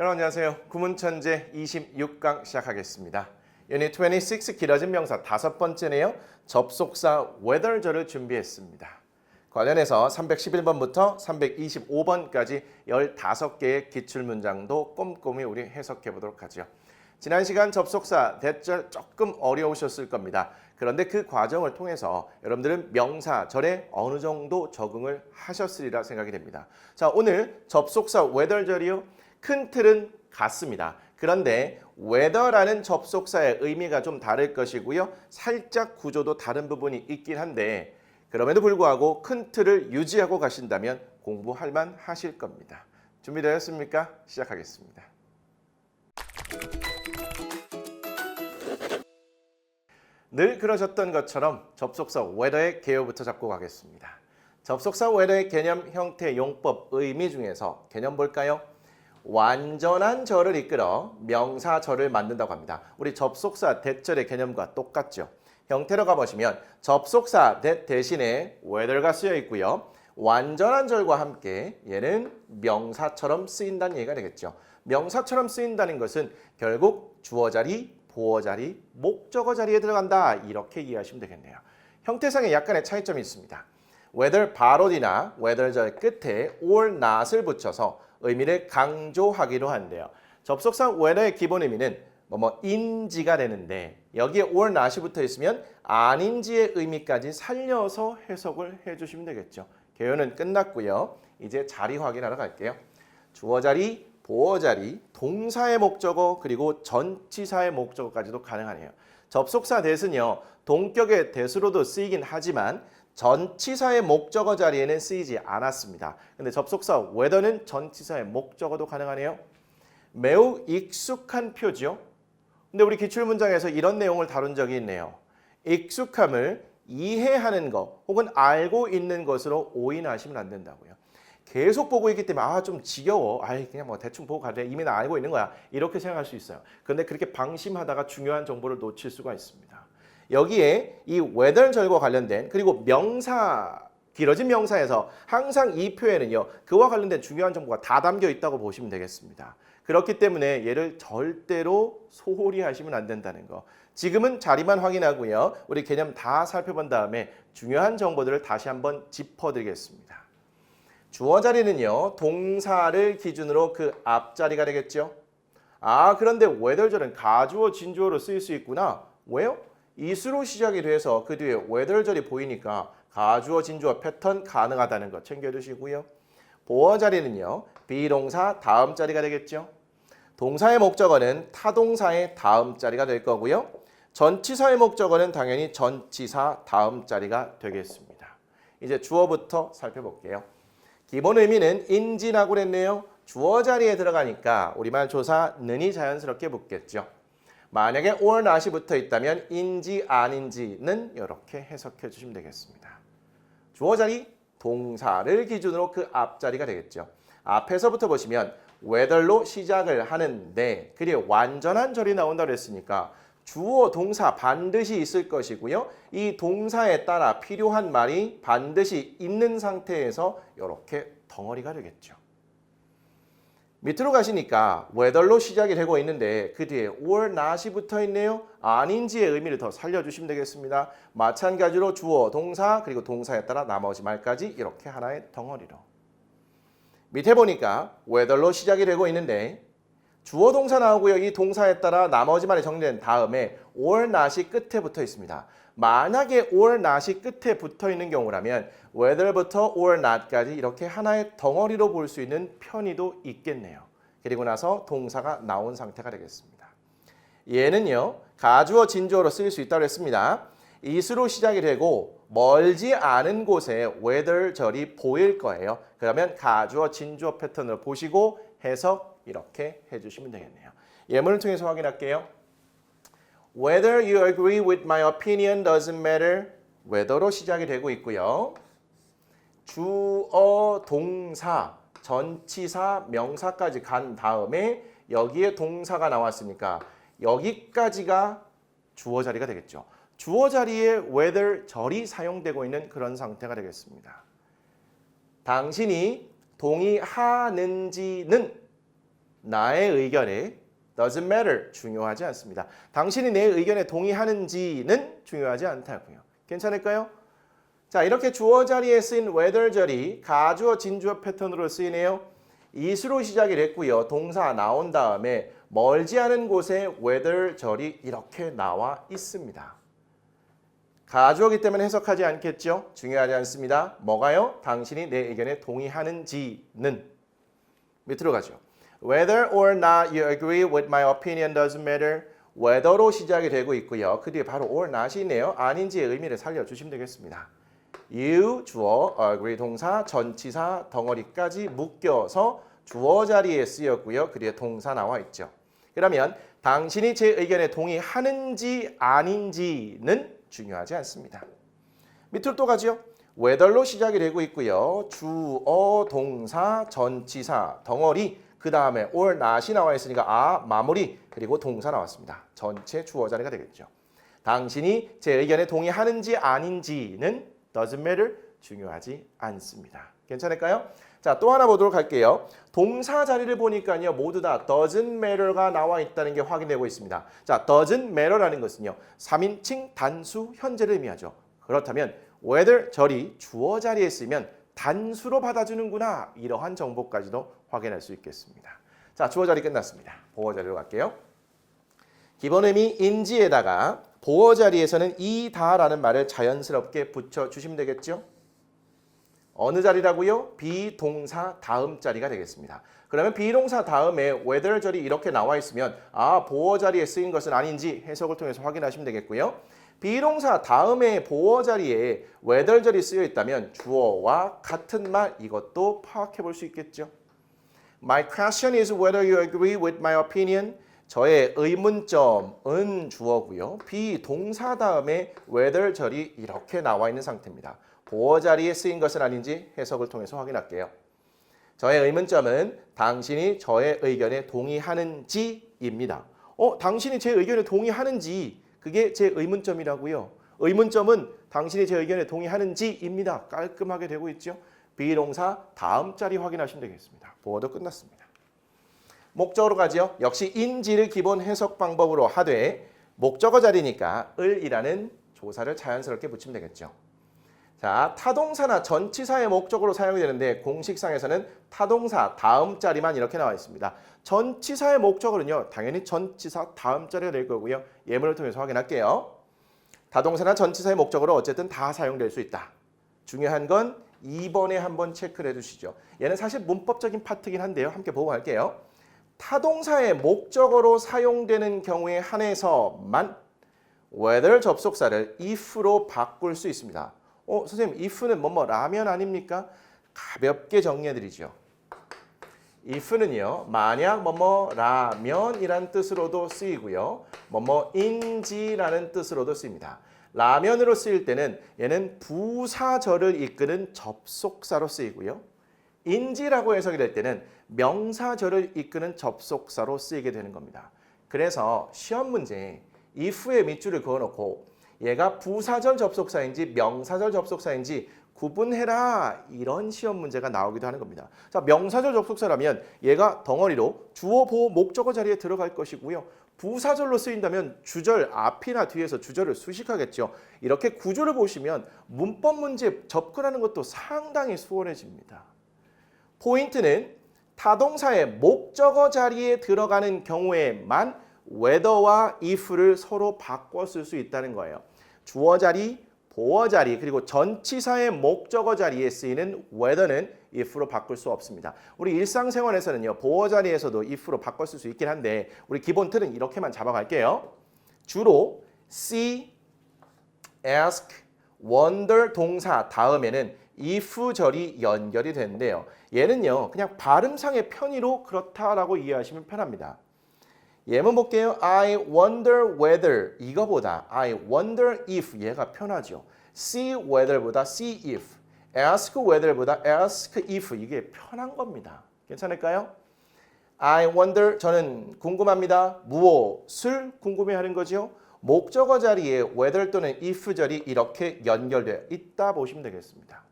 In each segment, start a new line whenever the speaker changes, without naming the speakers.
여러분 안녕하세요. 구문천재 26강 시작하겠습니다. 유닛 26 길어진 명사 5번째네요. 접속사 whether절을 준비했습니다. 관련해서 311번부터 325번까지 15개의 기출문장도 꼼꼼히 우리 해석해 보도록 하죠. 지난 시간 접속사 that절 조금 어려우셨을 겁니다. 그런데 그 과정을 통해서 여러분들은 명사절에 어느 정도 적응을 하셨으리라 생각이 됩니다. 자, 오늘 접속사 whether절이요. 큰 틀은 같습니다. 그런데 whether라는 접속사의 의미가 좀 다를 것이고요. 살짝 구조도 다른 부분이 있긴 한데 그럼에도 불구하고 큰 틀을 유지하고 가신다면 공부할 만 하실 겁니다. 준비되었습니까? 시작하겠습니다. 늘 그러셨던 것처럼 접속사 whether의 개요부터 잡고 가겠습니다. 접속사 whether의 개념, 형태, 용법, 의미 중에서 개념 볼까요? 완전한 절을 이끌어 명사절을 만든다고 합니다. 우리 접속사 that절의 개념과 똑같죠. 형태로 가보시면 접속사 that 대신에 whether가 쓰여 있고요. 완전한 절과 함께 얘는 명사처럼 쓰인다는 얘기가 되겠죠. 명사처럼 쓰인다는 것은 결국 주어 자리, 보어 자리, 목적어 자리에 들어간다. 이렇게 이해하시면 되겠네요. 형태상에 약간의 차이점이 있습니다. whether 바로 뒤나 whether절 끝에 or not을 붙여서 의미를 강조하기로 한대요. 접속사 whether의 기본 의미는 인지가 되는데 여기에 or not이 붙어 있으면 아닌지의 의미까지 살려서 해석을 해주시면 되겠죠. 개요는 끝났고요. 이제 자리 확인하러 갈게요. 주어 자리, 보어 자리, 동사의 목적어 그리고 전치사의 목적어까지도 가능하네요. 접속사 that은요. 동격의 that으로도 쓰이긴 하지만 전치사의 목적어 자리에는 쓰이지 않았습니다. 근데 접속사 whether는 전치사의 목적어도 가능하네요. 매우 익숙한 표죠. 근데 우리 기출문장에서 이런 내용을 다룬 적이 있네요. 익숙함을 이해하는 것 혹은 알고 있는 것으로 오인하시면 안 된다고요. 계속 보고 있기 때문에 좀 지겨워. 그냥 대충 보고 가래. 이미 나 알고 있는 거야. 이렇게 생각할 수 있어요. 그런데 그렇게 방심하다가 중요한 정보를 놓칠 수가 있습니다. 여기에 이 whether절과 관련된 그리고 명사 길어진 명사에서 항상 이 표에는요. 그와 관련된 중요한 정보가 다 담겨 있다고 보시면 되겠습니다. 그렇기 때문에 얘를 절대로 소홀히 하시면 안 된다는 거. 지금은 자리만 확인하고요. 우리 개념 다 살펴본 다음에 중요한 정보들을 다시 한번 짚어드리겠습니다. 주어 자리는요. 동사를 기준으로 그 앞자리가 되겠죠. 그런데 whether절은 가주어, 진주어로 쓰일 수 있구나. 왜요? is로 시작이 돼서 그 뒤에 whether절이 보이니까 가주어, 진주어 패턴 가능하다는 거 챙겨두시고요. 보어 자리는요. 비동사 다음 자리가 되겠죠. 동사의 목적어는 타동사의 다음 자리가 될 거고요. 전치사의 목적어는 당연히 전치사 다음 자리가 되겠습니다. 이제 주어부터 살펴볼게요. 기본 의미는 인지라고 그랬네요. 주어 자리에 들어가니까 우리말 조사 는이 자연스럽게 붙겠죠. 만약에 or not이 붙어 있다면 인지 아닌지는 이렇게 해석해 주시면 되겠습니다. 주어 자리 동사를 기준으로 그 앞자리가 되겠죠. 앞에서부터 보시면 whether로 시작을 하는데 그게 완전한 절이 나온다고 했으니까 주어 동사 반드시 있을 것이고요. 이 동사에 따라 필요한 말이 반드시 있는 상태에서 이렇게 덩어리가 되겠죠. 밑으로 가시니까 whether로 시작이 되고 있는데 그 뒤에 or not이 붙어 있네요. 아닌지의 의미를 더 살려주시면 되겠습니다. 마찬가지로 주어, 동사 그리고 동사에 따라 나머지 말까지 이렇게 하나의 덩어리로. 밑에 보니까 whether로 시작이 되고 있는데 주어, 동사 나오고요. 이 동사에 따라 나머지 말이 정리된 다음에 or not이 끝에 붙어 있습니다. 만약에 or not이 끝에 붙어 있는 경우라면 whether부터 or not까지 이렇게 하나의 덩어리로 볼 수 있는 편의도 있겠네요. 그리고 나서 동사가 나온 상태가 되겠습니다. 얘는요. 가주어, 진주어로 쓰일 수 있다고 했습니다. is로 시작이 되고 멀지 않은 곳에 whether절이 보일 거예요. 그러면 가주어, 진주어 패턴을 보시고 해석 이렇게 해주시면 되겠네요. 예문을 통해서 확인할게요. Whether you agree with my opinion doesn't matter. whether로 시작이 되고 있고요. 주어, 동사, 전치사, 명사까지 간 다음에 여기에 동사가 나왔으니까 여기까지가 주어 자리가 되겠죠. 주어 자리에 whether절이 사용되고 있는 그런 상태가 되겠습니다. 당신이 동의하는지는 나의 의견에 doesn't matter. 중요하지 않습니다. 당신이 내 의견에 동의하는지는 중요하지 않다고요. 괜찮을까요? 자, 이렇게 주어 자리에 쓰인 whether절이 가주어, 진주어 패턴으로 쓰이네요. is로 시작이 됐고요. 동사 나온 다음에 멀지 않은 곳에 whether절이 이렇게 나와 있습니다. 가주어기 때문에 해석하지 않겠죠? 중요하지 않습니다. 뭐가요? 당신이 내 의견에 동의하는지는. 밑으로 가죠. Whether or not you agree with my opinion doesn't matter. whether로 시작이 되고 있고요. 그 뒤에 바로 or not이 있네요. 아닌지의 의미를 살려주시면 되겠습니다. You, 주어, agree 동사, 전치사, 덩어리까지 묶여서 주어 자리에 쓰였고요. 그 뒤에 동사 나와 있죠. 그러면 당신이 제 의견에 동의하는지 아닌지는 중요하지 않습니다. 밑으로 또 가죠. whether로 시작이 되고 있고요. 주어, 동사, 전치사, 덩어리, 그 다음에 or not이 나와 있으니까 마무리, 그리고 동사 나왔습니다. 전체 주어 자리가 되겠죠. 당신이 제 의견에 동의하는지 아닌지는 doesn't matter, 중요하지 않습니다. 괜찮을까요? 자, 또 하나 보도록 할게요. 동사 자리를 보니까요. 모두 다 doesn't matter가 나와 있다는 게 확인되고 있습니다. 자, doesn't matter라는 것은요. 3인칭 단수 현재를 의미하죠. 그렇다면 whether 절이 주어 자리에 쓰면 단수로 받아주는구나. 이러한 정보까지도 확인할 수 있겠습니다. 자, 주어 자리 끝났습니다. 보어 자리로 갈게요. 기본 의미 인지에다가 보어 자리에서는 이다라는 말을 자연스럽게 붙여주시면 되겠죠. 어느 자리라고요? 비동사 다음 자리가 되겠습니다. 그러면 비동사 다음에 whether 절이 이렇게 나와 있으면 보어 자리에 쓰인 것은 아닌지 해석을 통해서 확인하시면 되겠고요. 비동사 다음에 보어 자리에 whether 절이 쓰여 있다면 주어와 같은 말, 이것도 파악해 볼 수 있겠죠. My question is whether you agree with my opinion. 저의 의문점은 주어고요. 비동사 다음에 whether 절이 이렇게 나와 있는 상태입니다. 보어 자리에 쓰인 것은 아닌지 해석을 통해서 확인할게요. 저의 의문점은 당신이 저의 의견에 동의하는지입니다. 당신이 제 의견에 동의하는지, 그게 제 의문점이라고요. 의문점은 당신이 제 의견에 동의하는지입니다. 깔끔하게 되고 있죠. 비동사 다음 자리 확인하시면 되겠습니다. 보어도 끝났습니다. 목적어로 가죠. 역시 인지를 기본 해석 방법으로 하되 목적어 자리니까 을이라는 조사를 자연스럽게 붙이면 되겠죠. 자, 타동사나 전치사의 목적으로 사용이 되는데 공식상에서는 타동사 다음 자리만 이렇게 나와 있습니다. 전치사의 목적어는요. 당연히 전치사 다음 자리가 될 거고요. 예문을 통해서 확인할게요. 타동사나 전치사의 목적어로 어쨌든 다 사용될 수 있다. 중요한 건 2번에 한번 체크를 해주시죠. 얘는 사실 문법적인 파트긴 한데요. 함께 보고 갈게요. 타동사의 목적어로 사용되는 경우에 한해서만 whether 접속사를 if로 바꿀 수 있습니다. 선생님, if는 라면 아닙니까? 가볍게 정리해드리죠. if는요, 만약 라면이란 뜻으로도 쓰이고요. 인지라는 뜻으로도 쓰입니다. 라면으로 쓰일 때는 얘는 부사절을 이끄는 접속사로 쓰이고요. 인지라고 해석이 될 때는 명사절을 이끄는 접속사로 쓰이게 되는 겁니다. 그래서 시험 문제에 if에 밑줄을 그어놓고 얘가 부사절 접속사인지 명사절 접속사인지 구분해라, 이런 시험 문제가 나오기도 하는 겁니다. 자, 명사절 접속사라면 얘가 덩어리로 주어, 보어, 목적어 자리에 들어갈 것이고요. 부사절로 쓰인다면 주절 앞이나 뒤에서 주절을 수식하겠죠. 이렇게 구조를 보시면 문법 문제 접근하는 것도 상당히 수월해집니다. 포인트는 타동사의 목적어 자리에 들어가는 경우에만 whether와 if를 서로 바꿔 쓸 수 있다는 거예요. 주어 자리, 보어 자리, 그리고 전치사의 목적어 자리에 쓰이는 whether는 if로 바꿀 수 없습니다. 우리 일상생활에서는요, 보어 자리에서도 if로 바꿔 쓸 수 있긴 한데 우리 기본 틀은 이렇게만 잡아갈게요. 주로 see, ask, wonder 동사 다음에는 if 절이 연결이 되는데요. 얘는요, 그냥 발음상의 편의로 그렇다라고 이해하시면 편합니다. 예문 볼게요. I wonder whether, 이거보다 I wonder if, 얘가 편하죠. see whether보다 see if, ask whether보다 ask if, 이게 편한 겁니다. 괜찮을까요? I wonder, 저는 궁금합니다. 무엇을 궁금해하는 거죠? 목적어 자리에 whether 또는 if 절이 이렇게 연결되어 있다 보시면 되겠습니다.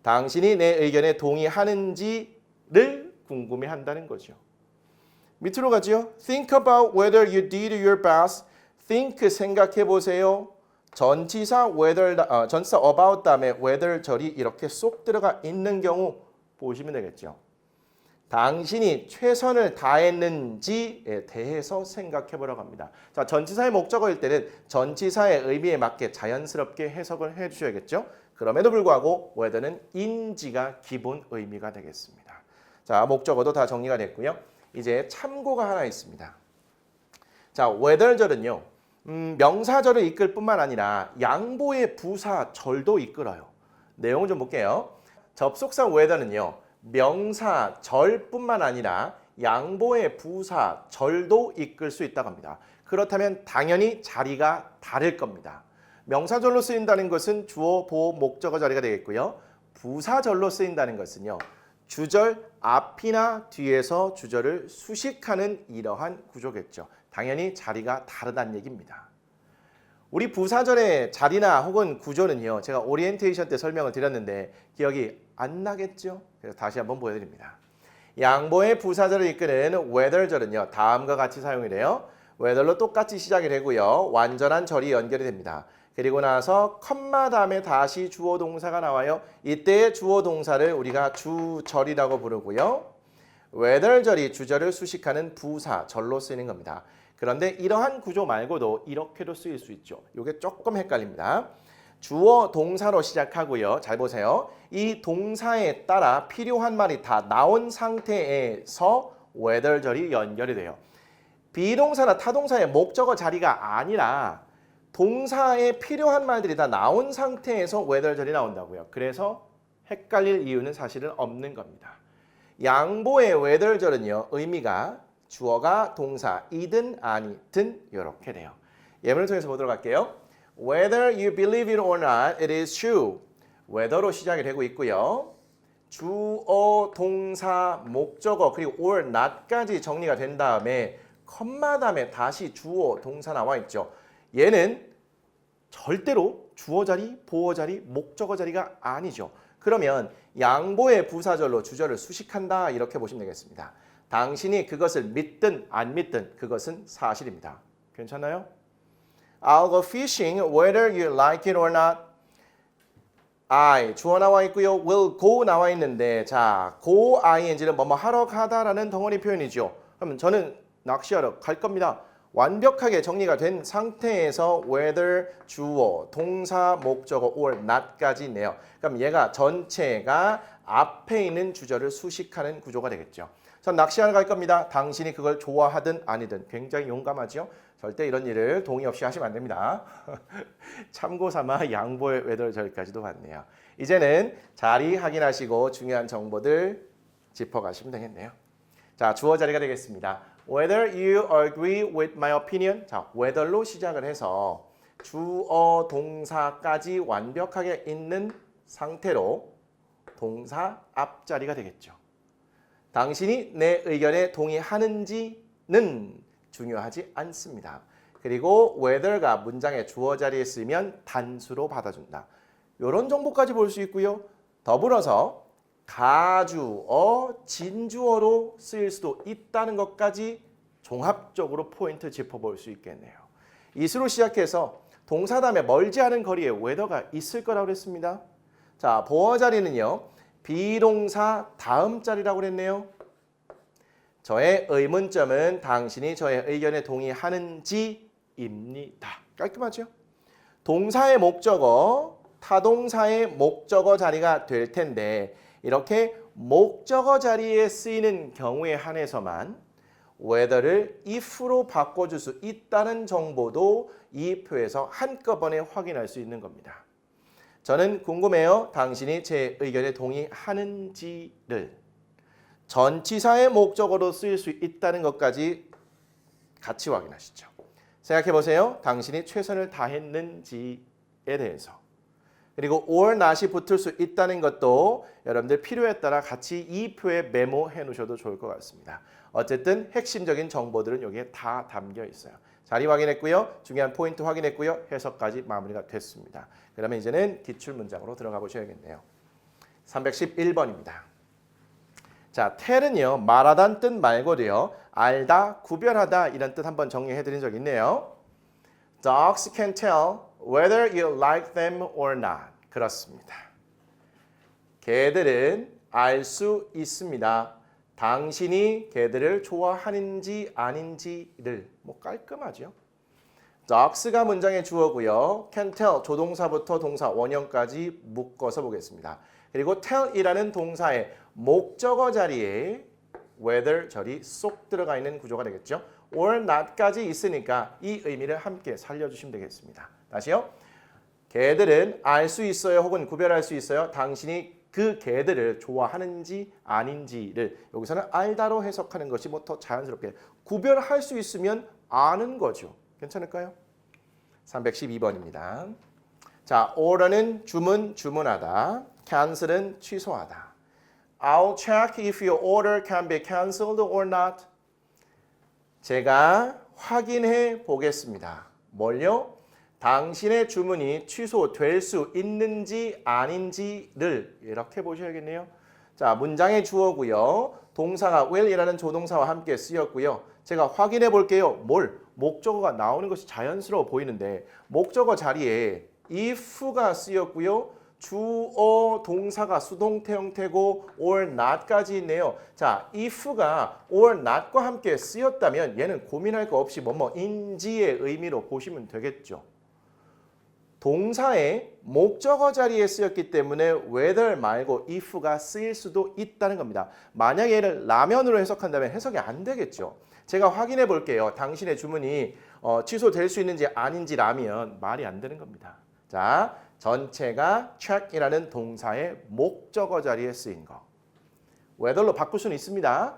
당신이 내 의견에 동의하는지를 궁금해한다는 거죠. 밑으로 가지요. Think about whether you did your best. Think 생각해 보세요. 전치사 whether 전치사 about 다음에 whether 절이 이렇게 쏙 들어가 있는 경우 보시면 되겠죠. 당신이 최선을 다했는지에 대해서 생각해 보라고 합니다. 자, 전치사의 목적어일 때는 전치사의 의미에 맞게 자연스럽게 해석을 해 주셔야겠죠. 그럼에도 불구하고 whether는 인지가 기본 의미가 되겠습니다. 자, 목적어도 다 정리가 됐고요. 이제 참고가 하나 있습니다. 자, whether절은요. 명사절을 이끌 뿐만 아니라 양보의 부사절도 이끌어요. 내용을 좀 볼게요. 접속사 whether는요. 명사절뿐만 아니라 양보의 부사절도 이끌 수 있다고 합니다. 그렇다면 당연히 자리가 다를 겁니다. 명사절로 쓰인다는 것은 주어, 보어, 목적어 자리가 되겠고요. 부사절로 쓰인다는 것은요. 주절 앞이나 뒤에서 주절을 수식하는 이러한 구조겠죠. 당연히 자리가 다르다는 얘기입니다. 우리 부사절의 자리나 혹은 구조는요. 제가 오리엔테이션 때 설명을 드렸는데 기억이 안 나겠죠? 그래서 다시 한번 보여드립니다. 양보의 부사절을 이끄는 whether절은요. 다음과 같이 사용이 돼요. whether로 똑같이 시작이 되고요. 완전한 절이 연결이 됩니다. 그리고 나서 컴마 다음에 다시 주어 동사가 나와요. 이때의 주어 동사를 우리가 주절이라고 부르고요. whether절이 주절을 수식하는 부사절로 쓰이는 겁니다. 그런데 이러한 구조 말고도 이렇게도 쓰일 수 있죠. 이게 조금 헷갈립니다. 주어 동사로 시작하고요. 잘 보세요. 이 동사에 따라 필요한 말이 다 나온 상태에서 whether절이 연결이 돼요. 비동사나 타동사의 목적어 자리가 아니라 동사에 필요한 말들이 다 나온 상태에서 whether절이 나온다고요. 그래서 헷갈릴 이유는 사실은 없는 겁니다. 양보의 whether절은요. 의미가 주어가 동사이든 아니든 이렇게 돼요. 예문을 통해서 보도록 할게요. Whether you believe it or not, it is true. whether로 시작이 되고 있고요. 주어, 동사, 목적어 그리고 or, not까지 정리가 된 다음에 컴마 다음에 다시 주어, 동사 나와 있죠. 얘는 절대로 주어 자리, 보어 자리, 목적어 자리가 아니죠. 그러면 양보의 부사절로 주절을 수식한다 이렇게 보시면 되겠습니다. 당신이 그것을 믿든 안 믿든 그것은 사실입니다. 괜찮나요? I'll go fishing whether you like it or not. I 주어 나와 있고요. will go 나와 있는데 자, go ing는 뭐뭐 하러 가다라는 덩어리 표현이죠. 그러면 저는 낚시하러 갈 겁니다. 완벽하게 정리가 된 상태에서 whether 주어, 동사, 목적어 or not까지 있네요. 그럼 얘가 전체가 앞에 있는 주절을 수식하는 구조가 되겠죠. 전 낚시하러 갈 겁니다. 당신이 그걸 좋아하든 아니든 굉장히 용감하죠. 절대 이런 일을 동의 없이 하시면 안 됩니다. 참고 삼아 양보의 whether절까지도 봤네요. 이제는 자리 확인하시고 중요한 정보들 짚어가시면 되겠네요. 자, 주어 자리가 되겠습니다. Whether you agree with my opinion. 자, whether로 시작을 해서 주어, 동사까지 완벽하게 있는 상태로 동사 앞자리가 되겠죠. 당신이 내 의견에 동의하는지는 중요하지 않습니다. 그리고 whether가 문장의 주어 자리에 쓰이면 단수로 받아준다. 이런 정보까지 볼 수 있고요. 더불어서 가주어, 진주어로 쓰일 수도 있다는 것까지 종합적으로 포인트 짚어볼 수 있겠네요. 이수로 시작해서 동사 다음에 멀지 않은 거리에 whether가 있을 거라고 그랬습니다. 자, 보어 자리는요. 비동사 다음 자리라고 그랬네요. 저의 의문점은 당신이 저의 의견에 동의하는지입니다. 깔끔하죠? 동사의 목적어, 타동사의 목적어 자리가 될 텐데 이렇게 목적어 자리에 쓰이는 경우에 한해서만 whether를 if로 바꿔줄 수 있다는 정보도 이 표에서 한꺼번에 확인할 수 있는 겁니다. 저는 궁금해요. 당신이 제 의견에 동의하는지를 전치사의 목적어로 쓰일 수 있다는 것까지 같이 확인하시죠. 생각해 보세요. 당신이 최선을 다했는지에 대해서. 그리고 or not이 붙을 수 있다는 것도 여러분들 필요에 따라 같이 이 표에 메모해 놓으셔도 좋을 것 같습니다. 어쨌든 핵심적인 정보들은 여기에 다 담겨 있어요. 자리 확인했고요. 중요한 포인트 확인했고요. 해석까지 마무리가 됐습니다. 그러면 이제는 기출문장으로 들어가 보셔야겠네요. 311번입니다. 자, tell은요. 말하다는 뜻 말고도요. 알다, 구별하다 이런 뜻 한번 정리해 드린 적 있네요. Dogs can tell whether you like them or not. 그렇습니다. 개들은 알 수 있습니다. 당신이 개들을 좋아하는지 아닌지를. 뭐 깔끔하죠. Dogs가 문장의 주어고요. Can tell 조동사부터 동사 원형까지 묶어서 보겠습니다. 그리고 tell이라는 동사의 목적어 자리에 whether 절이 쏙 들어가 있는 구조가 되겠죠. or not까지 있으니까 이 의미를 함께 살려주시면 되겠습니다. 다시요. 개들은 알 수 있어요 혹은 구별할 수 있어요. 당신이 그 개들을 좋아하는지 아닌지를 여기서는 알다로 해석하는 것이 뭐 더 자연스럽게 구별할 수 있으면 아는 거죠. 괜찮을까요? 312번입니다. 자, order는 주문, 주문하다. cancel은 취소하다. I'll check if your order can be canceled or not. 제가 확인해 보겠습니다. 뭘요? 당신의 주문이 취소될 수 있는지 아닌지를 이렇게 보셔야겠네요. 자, 문장의 주어고요. 동사가 will이라는 조동사와 함께 쓰였고요. 제가 확인해 볼게요. 뭘? 목적어가 나오는 것이 자연스러워 보이는데 목적어 자리에 if가 쓰였고요. 주어 동사가 수동태 형태고 or not까지 있네요. 자, if가 or not과 함께 쓰였다면 얘는 고민할 거 없이 뭐뭐인지의 의미로 보시면 되겠죠. 동사의 목적어 자리에 쓰였기 때문에 whether 말고 if가 쓰일 수도 있다는 겁니다. 만약 얘를 라면으로 해석한다면 해석이 안 되겠죠. 제가 확인해 볼게요. 당신의 주문이 취소될 수 있는지 아닌지라면 말이 안 되는 겁니다. 자, 전체가 check이라는 동사의 목적어 자리에 쓰인 거. whether로 바꿀 수는 있습니다.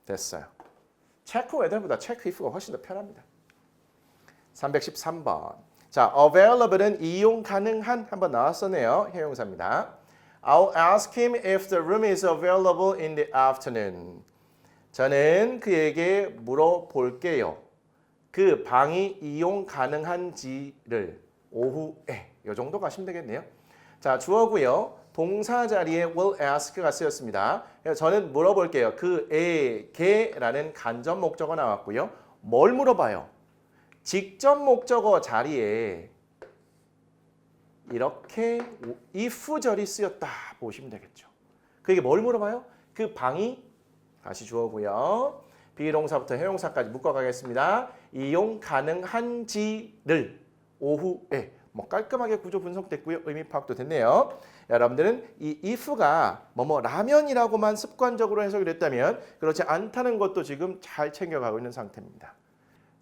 됐어요. check whether보다 check if가 훨씬 더 편합니다. 313번. 자, available은 이용 가능한 한번 나왔었네요. 형용사입니다. I'll ask him if the room is available in the afternoon. 저는 그에게 물어볼게요. 그 방이 이용 가능한지를 오후에. 이 정도 가시면 되겠네요. 자, 주어고요. 동사 자리에 will ask가 쓰였습니다. 저는 물어볼게요. 그에게라는 간접 목적어 나왔고요. 뭘 물어봐요? 직접 목적어 자리에 이렇게 if절이 쓰였다 보시면 되겠죠. 그게 뭘 물어봐요? 그 방이 다시 주어고요. 비동사부터 형용사까지 묶어가겠습니다. 이용 가능한지를 오후에 뭐 깔끔하게 구조 분석됐고요. 의미 파악도 됐네요. 여러분들은 이 if가 라면이라고만 습관적으로 해석이 됐다면 그렇지 않다는 것도 지금 잘 챙겨가고 있는 상태입니다.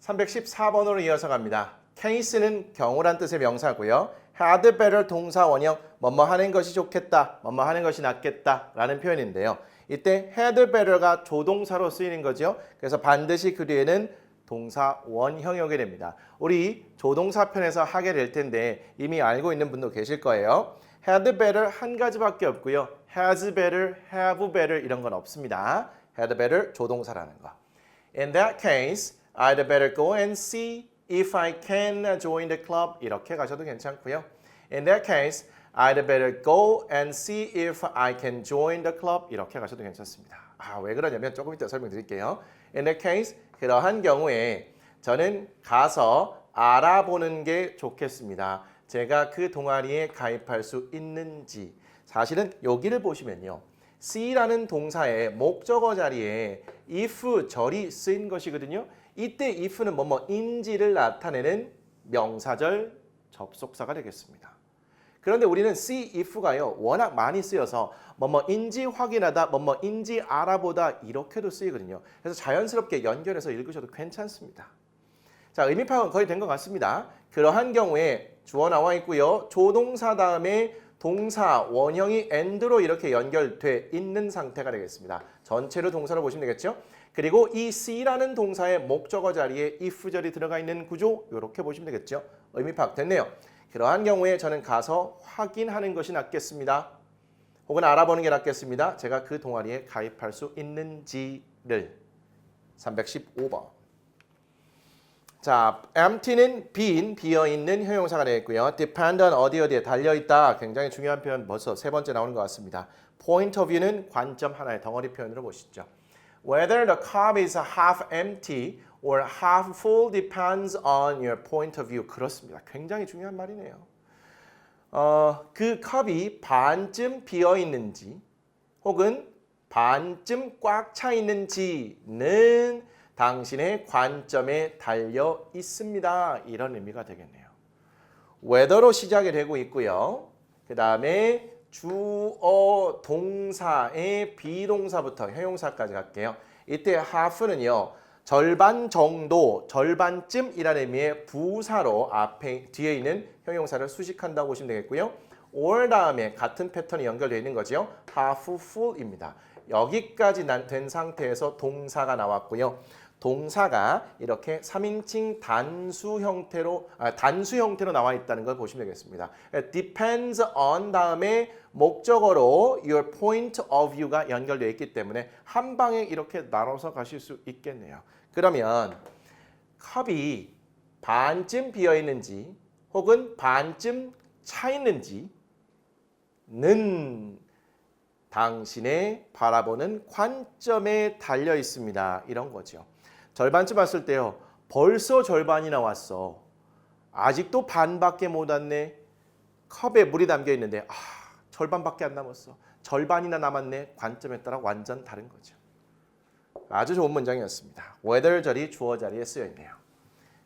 314번으로 이어서 갑니다. case는 경우란 뜻의 명사고요. had better 동사 원형 뭐뭐 하는 것이 좋겠다, 뭐뭐 하는 것이 낫겠다 라는 표현인데요. 이때 had better가 조동사로 쓰이는 거죠. 그래서 반드시 그 뒤에는 동사 원형이 오게 됩니다. 우리 조동사 편에서 하게 될 텐데 이미 알고 있는 분도 계실 거예요. had better 한 가지밖에 없고요. has better, have better 이런 건 없습니다. had better 조동사라는 거. In that case, I'd better go and see if I can join the club. 이렇게 가셔도 괜찮고요. In that case, I'd better go and see if I can join the club. 이렇게 가셔도 괜찮습니다. 왜 그러냐면 조금 이따 설명드릴게요. In that case, 그러한 경우에 저는 가서 알아보는 게 좋겠습니다. 제가 그 동아리에 가입할 수 있는지. 사실은 여기를 보시면요. see라는 동사의 목적어 자리에 if 절이 쓰인 것이거든요. 이때 if는 뭐뭐인지를 나타내는 명사절 접속사가 되겠습니다. 그런데 우리는 see if가요. 워낙 많이 쓰여서 뭐뭐인지 확인하다, 뭐뭐인지 알아보다 이렇게도 쓰이거든요. 그래서 자연스럽게 연결해서 읽으셔도 괜찮습니다. 자, 의미 파악은 거의 된 것 같습니다. 그러한 경우에 주어 나와 있고요. 조동사 다음에 동사 원형이 and로 이렇게 연결돼 있는 상태가 되겠습니다. 전체로 동사로 보시면 되겠죠. 그리고 이 see라는 동사의 목적어 자리에 if절이 들어가 있는 구조 이렇게 보시면 되겠죠. 의미 파악 됐네요. 그러한 경우에 저는 가서 확인하는 것이 낫겠습니다. 혹은 알아보는 게 낫겠습니다. 제가 그 동아리에 가입할 수 있는지를. 315번. 자, empty는 빈, 비어있는 형용사가 되겠고요. depend on 어디에 달려있다. 굉장히 중요한 표현 벌써 세 번째 나오는 것 같습니다. point of view는 관점 하나의 덩어리 표현으로 보시죠. Whether the cup is half empty or half full depends on your point of view. 그렇습니다. 굉장히 중요한 말이네요. 그 컵이 반쯤 비어 있는지 혹은 반쯤 꽉 차 있는지는 당신의 관점에 달려 있습니다. 이런 의미가 되겠네요. whether로 시작이 되고 있고요. 그 다음에 주어 동사의 비동사부터 형용사까지 갈게요. 이때 half는요. 절반 정도, 절반쯤이라는 의미의 부사로 뒤에 있는 형용사를 수식한다고 보시면 되겠고요. or 다음에 같은 패턴이 연결되어 있는 거죠. half full입니다. 여기까지 된 상태에서 동사가 나왔고요. 동사가 이렇게 3인칭 단수 형태로 나와 있다는 걸 보시면 되겠습니다. depends on 다음에 목적어로 your point of view가 연결되어 있기 때문에 한 방에 이렇게 나눠서 가실 수 있겠네요. 그러면 컵이 반쯤 비어 있는지 혹은 반쯤 차 있는지는 당신의 바라보는 관점에 달려 있습니다. 이런 거죠. 절반쯤 왔을 때요. 벌써 절반이 나왔어. 아직도 반밖에 못 왔네. 컵에 물이 담겨 있는데 절반밖에 안 남았어. 절반이나 남았네. 관점에 따라 완전 다른 거죠. 아주 좋은 문장이었습니다. whether 절이 주어 자리에 쓰여 있네요.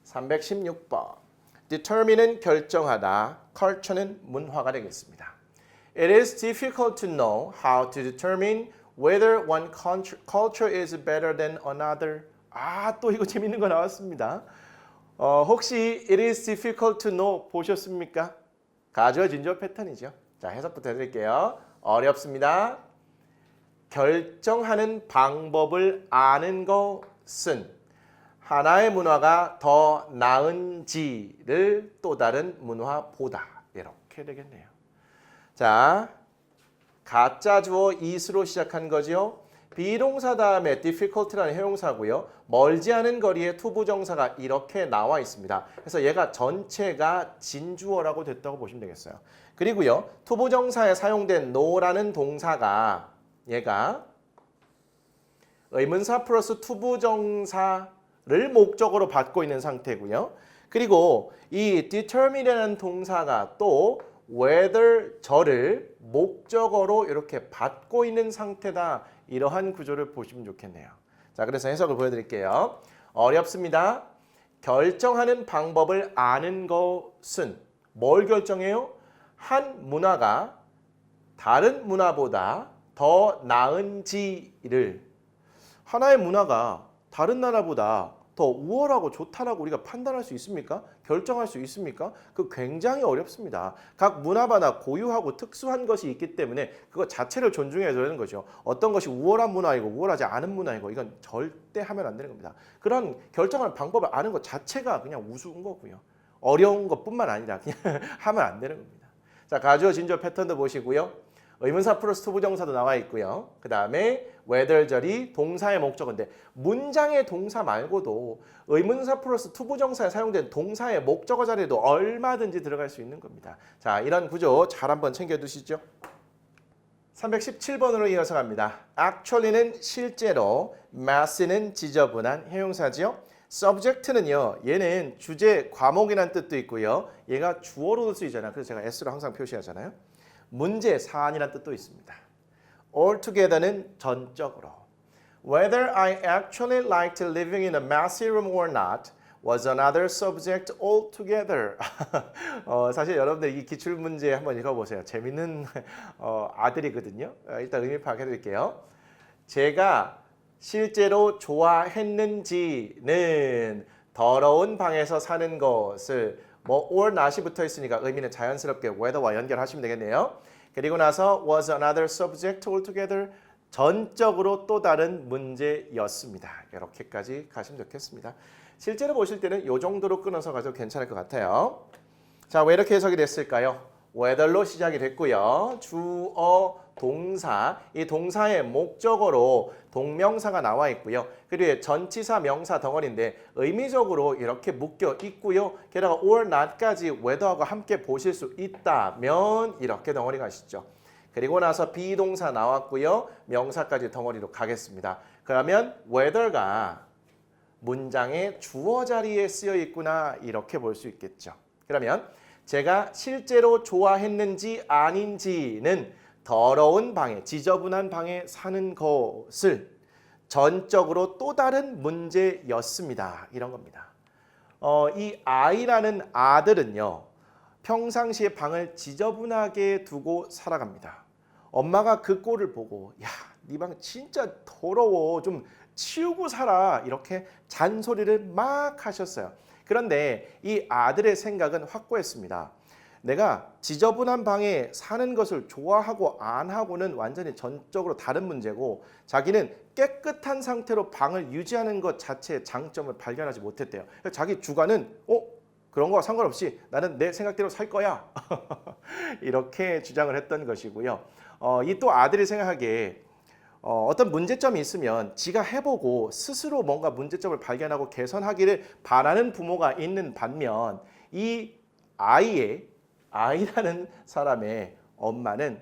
316번. determine은 결정하다. culture는 문화가 되겠습니다. It is difficult to know how to determine whether one culture is better than another. 또 이거 재밌는 거 나왔습니다. 혹시 it is difficult to know 보셨습니까? 가주어 진주어 패턴이죠. 자, 해석부터 해드릴게요. 어렵습니다. 결정하는 방법을 아는 것은 하나의 문화가 더 나은지를 또 다른 문화보다 이렇게 되겠네요. 자, 가짜 주어 is로 시작한 거죠. 비동사 다음에 difficult라는 형용사고요. 멀지 않은 거리에 투부정사가 이렇게 나와 있습니다. 그래서 얘가 전체가 진주어라고 됐다고 보시면 되겠어요. 그리고요. 투부정사에 사용된 no라는 동사가 얘가 의문사 플러스 투부정사를 목적으로 받고 있는 상태고요. 그리고 이 determine이라는 동사가 또 whether 절을 목적어로 이렇게 받고 있는 상태다. 이러한 구조를 보시면 좋겠네요. 자, 그래서 해석을 보여드릴게요. 어렵습니다. 결정하는 방법을 아는 것은 뭘 결정해요? 한 문화가 다른 문화보다 더 나은지를 하나의 문화가 다른 나라보다 더 우월하고 좋다라고 우리가 판단할 수 있습니까? 결정할 수 있습니까? 그 굉장히 어렵습니다. 각 문화마다 고유하고 특수한 것이 있기 때문에 그거 자체를 존중해야 되는 거죠. 어떤 것이 우월한 문화이고 우월하지 않은 문화이고 이건 절대 하면 안 되는 겁니다. 그런 결정하는 방법을 아는 것 자체가 그냥 우스운 거고요. 어려운 것뿐만 아니라 그냥 하면 안 되는 겁니다. 자, 가주어 진주어 패턴도 보시고요. 의문사 플러스 투부정사도 나와 있고요. 그 다음에 whether 절이 동사의 목적어인데 문장의 동사 말고도 의문사 플러스 투부정사에 사용된 동사의 목적어 자리에도 얼마든지 들어갈 수 있는 겁니다. 자, 이런 구조 잘 한번 챙겨두시죠. 317번으로 이어서 갑니다. actually는 실제로, mass는 지저분한 형용사지요. subject는요. 얘는 주제, 과목이라는 뜻도 있고요. 얘가 주어로도 쓰이잖아요. 그래서 제가 s로 항상 표시하잖아요. 문제, 사안이라는 뜻도 있습니다. altogether는 전적으로. Whether I actually liked living in a messy room or not was another subject altogether. 사실 여러분들 이 기출문제 한번 읽어보세요. 재밌는 아들이거든요. 일단 의미 파악해 드릴게요. 제가 실제로 좋아했는지는 더러운 방에서 사는 것을 or not이 붙어 있으니까 의미는 자연스럽게 whether와 연결하시면 되겠네요. 그리고 나서 was another subject altogether 전적으로 또 다른 문제였습니다. 이렇게까지 가시면 좋겠습니다. 실제로 보실 때는 이 정도로 끊어서 가도 괜찮을 것 같아요. 자, 왜 이렇게 해석이 됐을까요? whether로 시작이 됐고요. 주어, 동사, 이 동사의 목적어로 동명사가 나와 있고요. 그리고 전치사, 명사 덩어리인데 의미적으로 이렇게 묶여 있고요. 게다가 or not까지 whether하고 함께 보실 수 있다면 이렇게 덩어리 가시죠. 그리고 나서 비동사 나왔고요. 명사까지 덩어리로 가겠습니다. 그러면 whether가 문장의 주어 자리에 쓰여 있구나 이렇게 볼 수 있겠죠. 그러면 제가 실제로 좋아했는지 아닌지는 더러운 방에, 지저분한 방에 사는 것을 전적으로 또 다른 문제였습니다. 이런 겁니다. 이 아이라는 아들은요. 평상시에 방을 지저분하게 두고 살아갑니다. 엄마가 그 꼴을 보고 야, 네 방 진짜 더러워. 좀 치우고 살아. 이렇게 잔소리를 막 하셨어요. 그런데 이 아들의 생각은 확고했습니다. 내가 지저분한 방에 사는 것을 좋아하고 안 하고는 완전히 전적으로 다른 문제고 자기는 깨끗한 상태로 방을 유지하는 것 자체의 장점을 발견하지 못했대요. 자기 주관은 그런 거와 상관없이 나는 내 생각대로 살 거야. 이렇게 주장을 했던 것이고요. 이 또 아들이 생각하기에 어떤 문제점이 있으면 지가 해보고 스스로 뭔가 문제점을 발견하고 개선하기를 바라는 부모가 있는 반면 이 아이라는 사람의 엄마는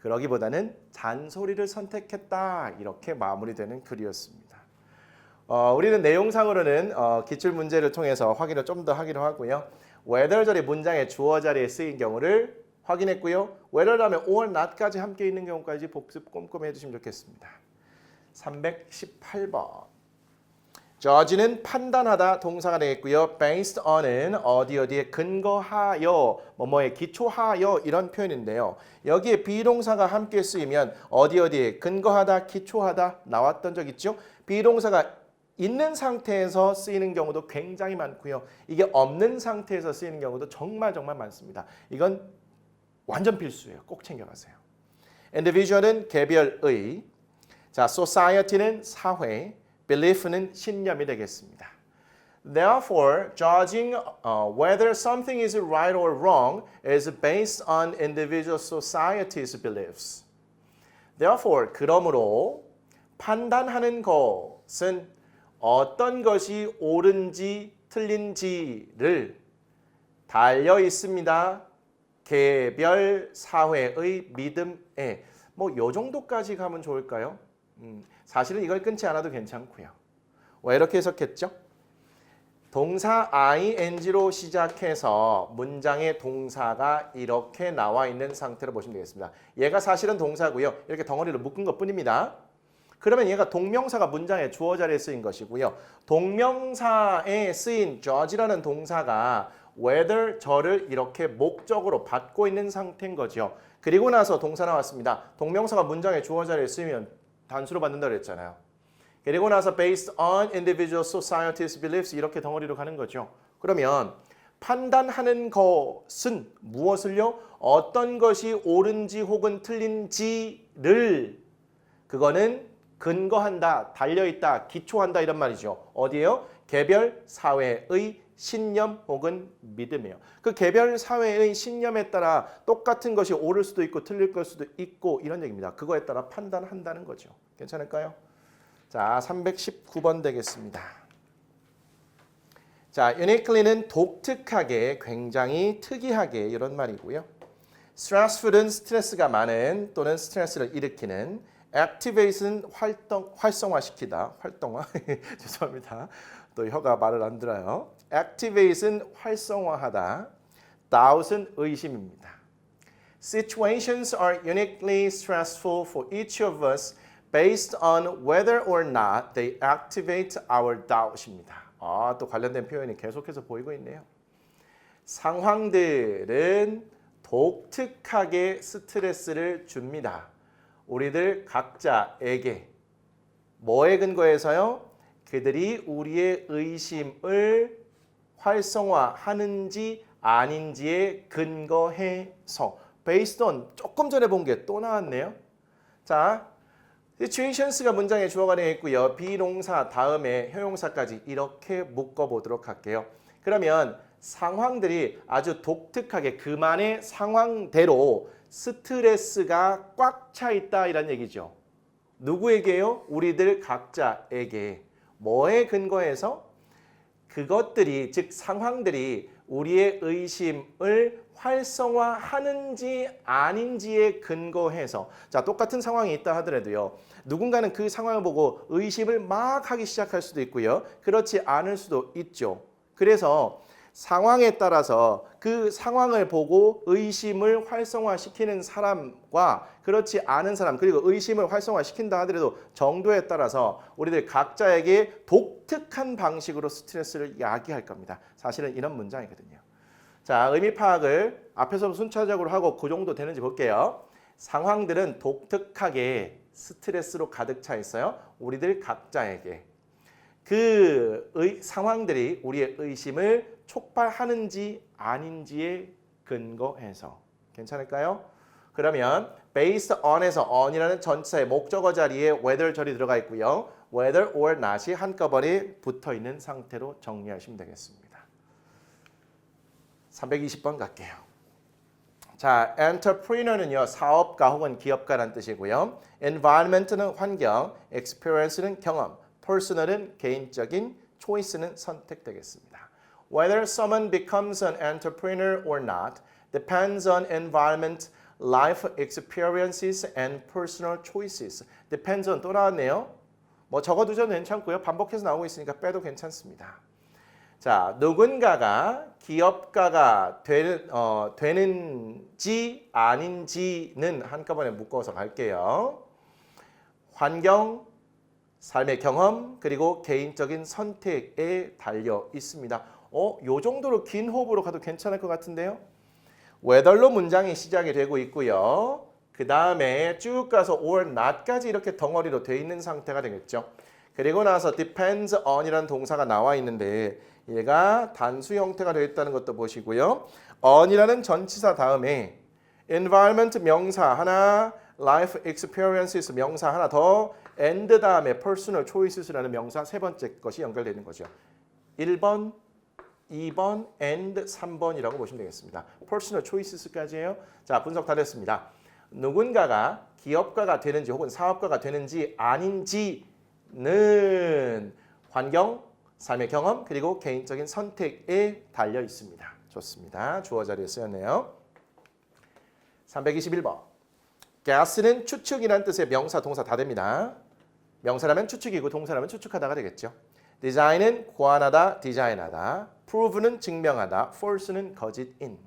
그러기보다는 잔소리를 선택했다. 이렇게 마무리되는 글이었습니다. 우리는 내용상으로는 기출 문제를 통해서 확인을 좀 더 하기로 하고요. whether 절이 문장의 주어 자리에 쓰인 경우를 확인했고요. whether 다음에 or not까지 함께 있는 경우까지 복습 꼼꼼히 해주시면 좋겠습니다. 318번. judge는 판단하다 동사가 되겠고요. based on은 어디에 근거하여, 뭐뭐에 기초하여 이런 표현인데요. 여기에 비동사가 함께 쓰이면 어디에 근거하다, 기초하다 나왔던 적 있죠? 비동사가 있는 상태에서 쓰이는 경우도 굉장히 많고요. 이게 없는 상태에서 쓰이는 경우도 정말 많습니다. 이건 완전 필수예요. 꼭 챙겨가세요. individual은 개별의, 자, society는 사회, belief는 신념이 되겠습니다. Therefore, judging whether something is right or wrong is based on individual society's beliefs. Therefore, 그러므로 판단하는 것은 어떤 것이 옳은지 틀린지를 달려 있습니다. 개별 사회의 믿음에 요 정도까지 가면 좋을까요? 사실은 이걸 끊지 않아도 괜찮고요. 왜 이렇게 해석했죠? 동사 ing로 시작해서 문장의 동사가 이렇게 나와 있는 상태로 보시면 되겠습니다. 얘가 사실은 동사고요. 이렇게 덩어리로 묶은 것뿐입니다. 그러면 얘가 동명사가 문장의 주어 자리에 쓰인 것이고요. 동명사에 쓰인 judge라는 동사가 whether 절을 이렇게 목적으로 받고 있는 상태인 거죠. 그리고 나서 동사 나왔습니다. 동명사가 문장의 주어 자리에 쓰이면 단수로 받는다고 했잖아요. 그리고 나서 based on individual society's beliefs 이렇게 덩어리로 가는 거죠. 그러면 판단하는 것은 무엇을요? 어떤 것이 옳은지 혹은 틀린지를 그거는 근거한다, 달려있다, 기초한다 이런 말이죠. 어디에요? 개별 사회의 신념 혹은 믿음이에요. 그 개별 사회의 신념에 따라 똑같은 것이 옳을 수도 있고 틀릴 걸 수도 있고 이런 얘기입니다. 그거에 따라 판단한다는 거죠. 괜찮을까요? 자, 319번 되겠습니다. 자, uniquely는 독특하게, 굉장히 특이하게 이런 말이고요. stressful은 스트레스가 많은 또는 스트레스를 일으키는, activate는 활성화시키다, 활동화, 죄송합니다. 또 혀가 말을 안 들어요. activate는 활성화하다, doubt은 의심입니다. Situations are uniquely stressful for each of us based on whether or not they activate our doubt입니다. 또 관련된 표현이 계속해서 보이고 있네요. 상황들은 독특하게 스트레스를 줍니다. 우리들 각자에게. 뭐에 근거해서요? 그들이 우리의 의심을 활성화하는지 아닌지에 근거해서. based on 조금 전에 본 게 또 나왔네요. 자, situations가 문장에 주어가 되어 있고요. 비동사 다음에 형용사까지 이렇게 묶어보도록 할게요. 그러면 상황들이 아주 독특하게 그만의 상황대로 스트레스가 꽉 차 있다 이란 얘기죠. 누구에게요? 우리들 각자에게. 뭐에 근거해서? 그것들이, 즉 상황들이 우리의 의심을 활성화하는지 아닌지에 근거해서 자 똑같은 상황이 있다 하더라도요. 누군가는 그 상황을 보고 의심을 막 하기 시작할 수도 있고요. 그렇지 않을 수도 있죠. 그래서 상황에 따라서 그 상황을 보고 의심을 활성화시키는 사람과 그렇지 않은 사람 그리고 의심을 활성화시킨다 하더라도 정도에 따라서 우리들 각자에게 독특한 방식으로 스트레스를 야기할 겁니다. 사실은 이런 문장이거든요. 자, 의미 파악을 앞에서 순차적으로 하고 그 정도 되는지 볼게요. 상황들은 독특하게 스트레스로 가득 차 있어요. 우리들 각자에게. 그 상황들이 우리의 의심을 촉발하는지 아닌지에 근거해서. 괜찮을까요? 그러면 based on에서 on이라는 전치사의 목적어 자리에 whether 절이 들어가 있고요. whether or not이 한꺼번에 붙어 있는 상태로 정리하시면 되겠습니다. 320번 갈게요. 자, entrepreneur는요. 사업가 혹은 기업가란 뜻이고요. environment는 환경, experience는 경험, personal은 개인적인, choice는 선택 되겠습니다. Whether someone becomes an entrepreneur or not depends on environment, life experiences and personal choices. Depends on 또 나왔네요. 뭐 적어두셔도 괜찮고요. 반복해서 나오고 있으니까 빼도 괜찮습니다. 자, 누군가가 기업가가 되는지 아닌지는 한꺼번에 묶어서 갈게요. 환경, 삶의 경험, 그리고 개인적인 선택에 달려 있습니다. 요 정도로 긴 호흡으로 가도 괜찮을 것 같은데요. whether로 문장이 시작이 되고 있고요. 그 다음에 쭉 가서 or not까지 이렇게 덩어리로 돼 있는 상태가 되겠죠. 그리고 나서 depends on이라는 동사가 나와 있는데 얘가 단수 형태가 되어 있다는 것도 보시고요. on이라는 전치사 다음에 environment 명사 하나, life experiences 명사 하나 더, and 다음에 personal choices라는 명사 세 번째 것이 연결되는 거죠. 1번, 2번, and 3번이라고 보시면 되겠습니다. personal choices까지예요. 자, 분석 다 됐습니다. 누군가가 기업가가 되는지 혹은 사업가가 되는지 아닌지는 환경, 삶의 경험, 그리고 개인적인 선택에 달려 있습니다. 좋습니다. 주어 자리에 쓰였네요. 321번. guess는 추측이라는 뜻의 명사, 동사 다 됩니다. 명사라면 추측이고 동사라면 추측하다가 되겠죠. design은 고안하다, 디자인하다. prove는 증명하다, false는 거짓인.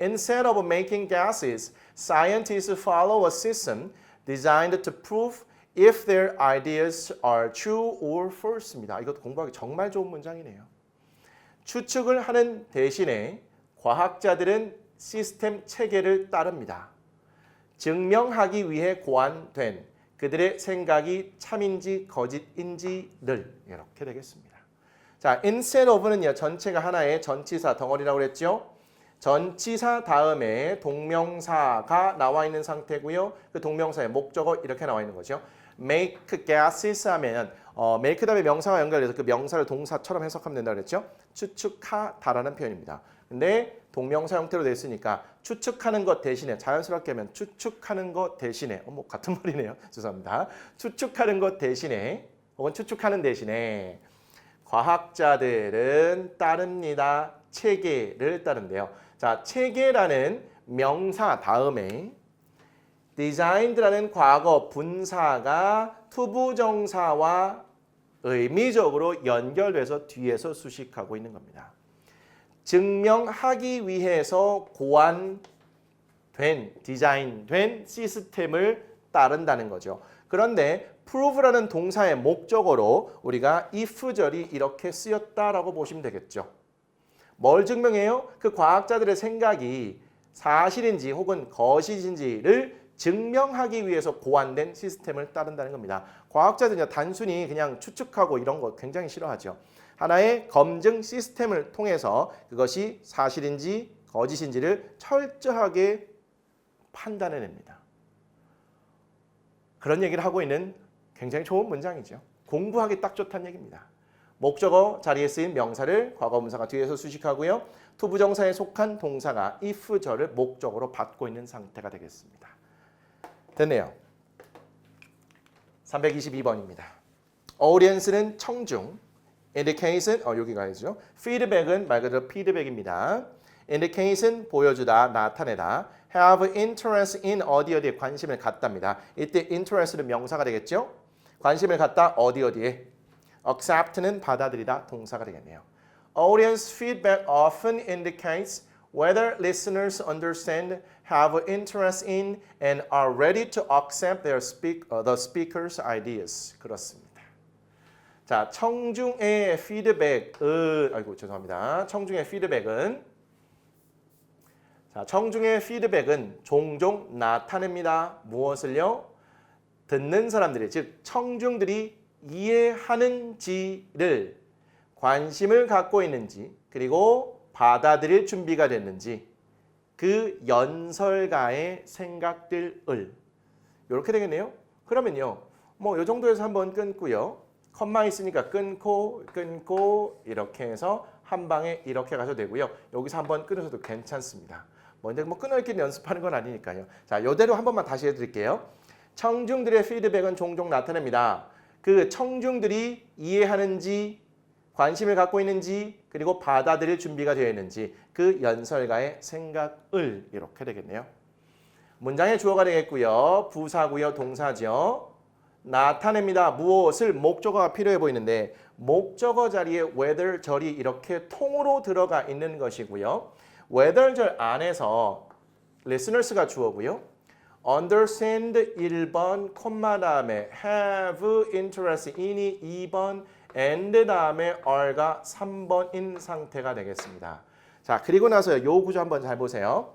Instead of making guesses, scientists follow a system designed to prove if their ideas are true or false입니다. 이것도 공부하기 정말 좋은 문장이네요. 추측을 하는 대신에 과학자들은 시스템 체계를 따릅니다. 증명하기 위해 고안된 그들의 생각이 참인지 거짓인지를 이렇게 되겠습니다. 자, instead of는요. 전체가 하나의 전치사 덩어리라고 그랬죠. 전치사 다음에 동명사가 나와 있는 상태고요. 그 동명사의 목적어 이렇게 나와 있는 거죠. make guesses 하면 make 다음에 명사가 연결돼서 그 명사를 동사처럼 해석하면 된다고 그랬죠. 추측하다라는 표현입니다. 근데 동명사 형태로 되어 있으니까 추측하는 것 대신에 자연스럽게 하면 추측하는 것 대신에 뭐 같은 말이네요. 죄송합니다. 추측하는 것 대신에 혹은 추측하는 대신에 과학자들은 따릅니다. 체계를 따른대요. 자, 체계라는 명사 다음에 designed라는 과거 분사가 투부정사와 의미적으로 연결돼서 뒤에서 수식하고 있는 겁니다. 증명하기 위해서 고안된, 디자인된 시스템을 따른다는 거죠. 그런데 prove라는 동사의 목적어로 우리가 if절이 이렇게 쓰였다라고 보시면 되겠죠. 뭘 증명해요? 그 과학자들의 생각이 사실인지 혹은 거짓인지를 증명하기 위해서 고안된 시스템을 따른다는 겁니다. 과학자들은요, 단순히 그냥 추측하고 이런 거 굉장히 싫어하죠. 하나의 검증 시스템을 통해서 그것이 사실인지 거짓인지를 철저하게 판단해냅니다. 그런 얘기를 하고 있는 굉장히 좋은 문장이죠. 공부하기 딱 좋다는 얘기입니다. 목적어 자리에 쓰인 명사를 과거분사가 뒤에서 수식하고요. 투부정사에 속한 동사가 if절을 목적어로 받고 있는 상태가 되겠습니다. 됐네요. 322번입니다. audience는 청중, indicate은 여기 가야죠. feedback은 말 그대로 피드백입니다. indicate은 보여주다, 나타내다. have interest in 어디에 관심을 갖답니다. 이때 interest는 명사가 되겠죠? 관심을 갖다 어디에. accept는 받아들이다 동사가 되겠네요. Audience feedback often indicates whether listeners understand, have interest in, and are ready to accept the speaker's ideas. 그렇습니다. 자, 청중의 피드백은 청중의 피드백은 종종 나타냅니다. 무엇을요? 듣는 사람들이, 즉 청중들이 이해하는지를 관심을 갖고 있는지, 그리고 받아들일 준비가 됐는지, 그 연설가의 생각들을 이렇게 되겠네요. 그러면요, 뭐 이 정도에서 한번 끊고요. 컴마 있으니까 끊고 이렇게 해서 한 방에 이렇게 가셔도 되고요. 여기서 한번 끊으셔도 괜찮습니다. 근데 끊어있기는 연습하는 건 아니니까요. 자, 이대로 한 번만 다시 해드릴게요. 청중들의 피드백은 종종 나타냅니다. 그 청중들이 이해하는지, 관심을 갖고 있는지, 그리고 받아들일 준비가 되어 있는지, 그 연설가의 생각을 이렇게 되겠네요. 문장의 주어가 되겠고요. 부사고요. 동사죠. 나타냅니다. 무엇을? 목적어가 필요해 보이는데 목적어 자리에 whether 절이 이렇게 통으로 들어가 있는 것이고요. whether 절 안에서 listeners가 주어고요. understand 1번 콤마 다음에 have interest in이 2번 and 다음에 are가 3번인 상태가 되겠습니다. 자, 그리고 나서 요 구조 한번 잘 보세요.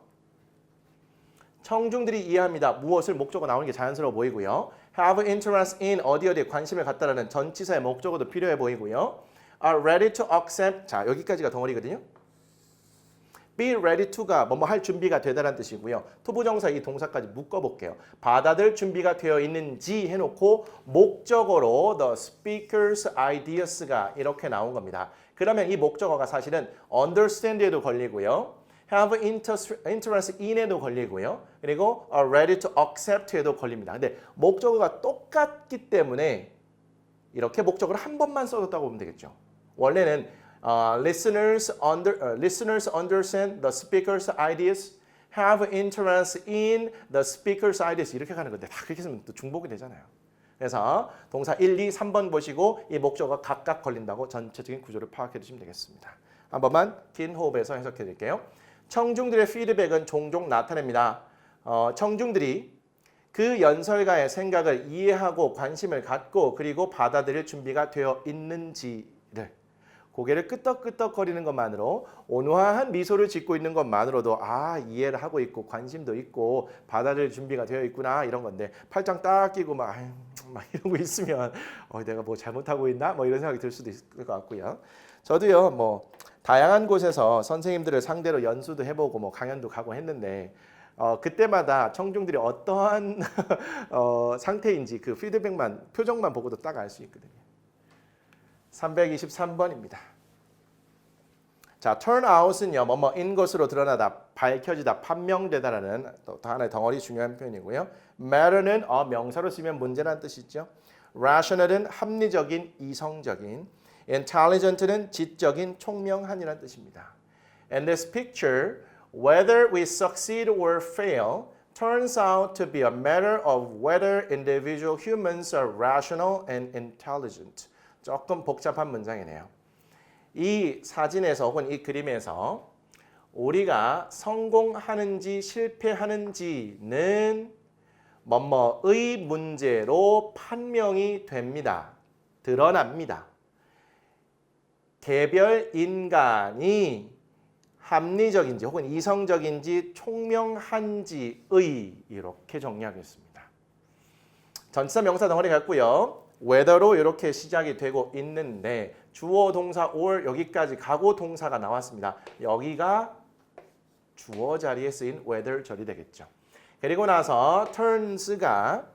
청중들이 이해합니다. 무엇을? 목적어 나오는 게 자연스러워 보이고요. have interest in 어디에 관심을 갖다라는 전치사의 목적어도 필요해 보이고요. are ready to accept. 자, 여기까지가 덩어리거든요. be ready to가 뭐뭐 할 준비가 되다라는 뜻이고요. 투부정사 이 동사까지 묶어볼게요. 받아들 준비가 되어 있는지 해놓고 목적어로 the speaker's ideas가 이렇게 나온 겁니다. 그러면 이 목적어가 사실은 understand에도 걸리고요. have interest in에도 걸리고요. 그리고 are ready to accept에도 걸립니다. 근데 목적어가 똑같기 때문에 이렇게 목적어를 한 번만 써줬다고 보면 되겠죠. 원래는 listeners understand the speaker's ideas, have interest in the speaker's ideas 이렇게 가는 건데 다 그렇게 쓰면 또 중복이 되잖아요. 그래서 동사 1, 2, 3번 보시고 이 목적어가 각각 걸린다고 전체적인 구조를 파악해 주시면 되겠습니다. 한 번만 긴 호흡에서 해석해 드릴게요. 청중들의 피드백은 종종 나타냅니다. 청중들이 그 연설가의 생각을 이해하고 관심을 갖고 그리고 받아들일 준비가 되어 있는지를 고개를 끄덕끄덕거리는 것만으로 온화한 미소를 짓고 있는 것만으로도 이해를 하고 있고 관심도 있고 받아들일 준비가 되어 있구나 이런 건데 팔짱 딱 끼고 막 이러고 있으면 내가 뭐 잘못하고 있나 뭐 이런 생각이 들 수도 있을 것 같고요. 저도요 뭐 다양한 곳에서 선생님들을 상대로 연수도 해보고 뭐 강연도 가고 했는데 그때마다 청중들이 어떠한 상태인지 그 피드백만 표정만 보고도 딱 알 수 있거든요. 323번입니다. 자, turn out은요, 뭐뭐인 것으로 드러나다, 밝혀지다, 판명되다라는 또 하나의 덩어리 중요한 표현이고요. matter는 명사로 쓰면 문제라는 뜻이죠. rational은 합리적인, 이성적인, intelligent는 지적인, 총명한이라는 뜻입니다. And this picture, whether we succeed or fail, turns out to be a matter of whether individual humans are rational and intelligent. 조금 복잡한 문장이네요. 이 사진에서 혹은 이 그림에서 우리가 성공하는지 실패하는지는 뭐뭐의 문제로 판명이 됩니다. 드러납니다. 개별 인간이 합리적인지 혹은 이성적인지 총명한지의 이렇게 정리하겠습니다. 전치사 명사 덩어리 같고요. whether로 이렇게 시작이 되고 있는데 주어 동사 or 여기까지 가고 동사가 나왔습니다. 여기가 주어 자리에 쓰인 whether 절이 되겠죠. 그리고 나서 turns가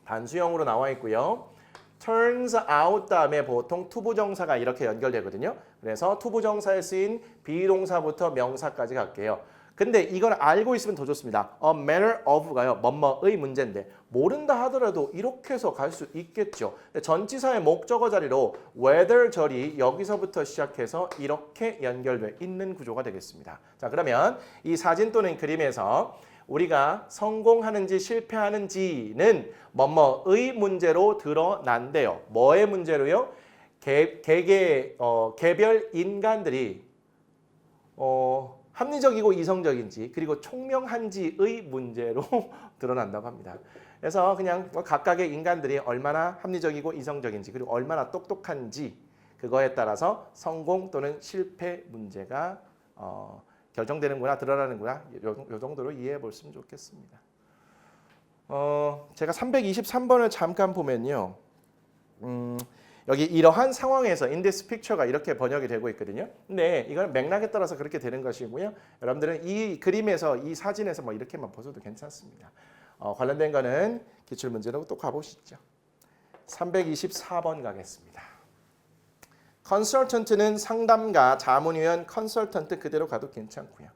단수형으로 나와 있고요. turns out 다음에 보통 투부정사가 이렇게 연결되거든요. 그래서 투부정사에 쓰인 비동사부터 명사까지 갈게요. 근데 이걸 알고 있으면 더 좋습니다. A matter of가요. 뭐뭐의 문제인데 모른다 하더라도 이렇게 해서 갈 수 있겠죠. 전치사의 목적어 자리로 whether 절이 여기서부터 시작해서 이렇게 연결돼 있는 구조가 되겠습니다. 자, 그러면 이 사진 또는 그림에서 우리가 성공하는지 실패하는지는 뭐뭐의 문제로 드러난대요. 뭐의 문제로요? 개별 인간들이 합리적이고 이성적인지 그리고 총명한지의 문제로 드러난다고 합니다. 그래서 그냥 각각의 인간들이 얼마나 합리적이고 이성적인지 그리고 얼마나 똑똑한지 그거에 따라서 성공 또는 실패 문제가 결정되는구나, 드러나는구나 요 정도로 이해해 보시면 좋겠습니다. 제가 323번을 잠깐 보면요. 여기 이러한 상황에서 in this picture가 이렇게 번역이 되고 있거든요. 근데 이건 맥락에 따라서 그렇게 되는 것이고요. 여러분들은 이 그림에서 이 사진에서 뭐 이렇게만 보셔도 괜찮습니다. 관련된 거는 기출문제로 또 가보시죠. 324번 가겠습니다. consultant는 상담가, 자문위원, consultant 그대로 가도 괜찮고요.